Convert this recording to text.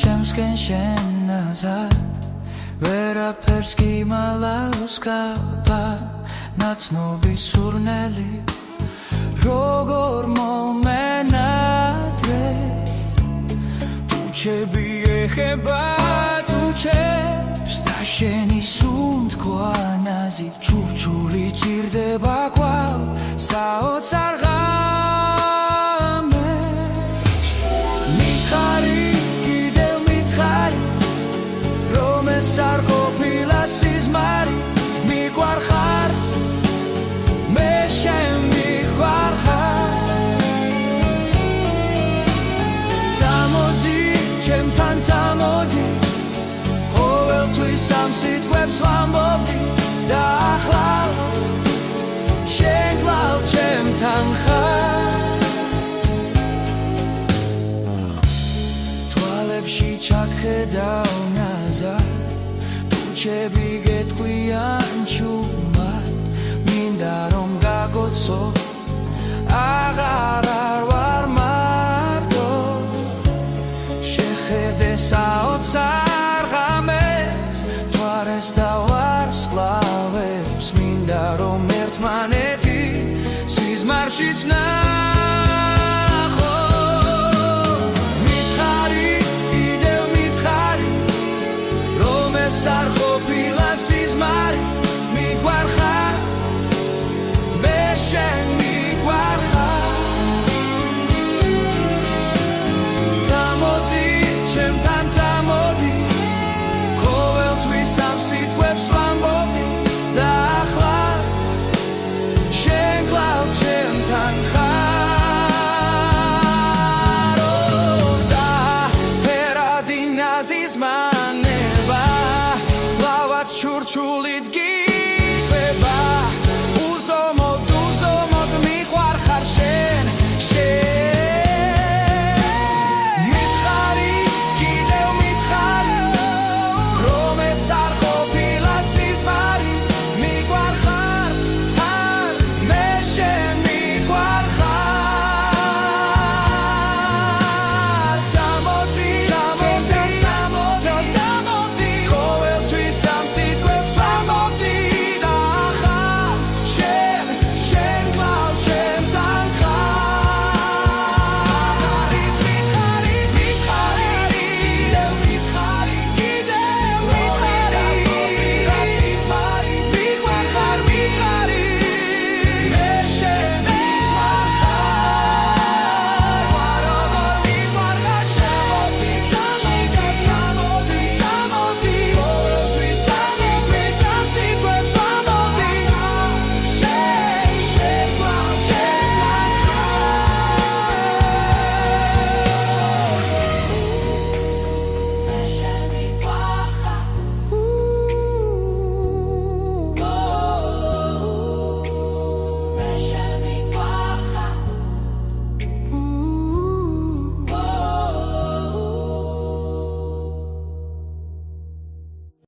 ჩემსკენ შენ აზად ვერაფერს გიმალავს გაბა ნაცნობის სურნელი როგორ მომენატრე თუ ჩები ეხება თუ ჩემს და შენი სუნთქვანაზი ჩურჩული ჭირდება კვალ საოცარ ღამეს მითხარი კიდევ მითხარი რომ ეს არ ყოფილა სიზმარი მიგვარხარ მე შენ მიგვარხარ წამოდი ჩემთან წამოდი ყოველთვის ამ სიტყვებს ვამბობდი და ახლავს შენ კლავ ჩემთან ხარ თვალებში ჩახედავ ნაზარ თუ ჩები გეტყვიან ჩუმად მინდა რომ გაგოცო აღარ არ ვარ მარტო შეხედე საოცარ ღამეს თვარეს და ვარსკვლავებს მინდა რომ ერთმანეთი სიზმარშიც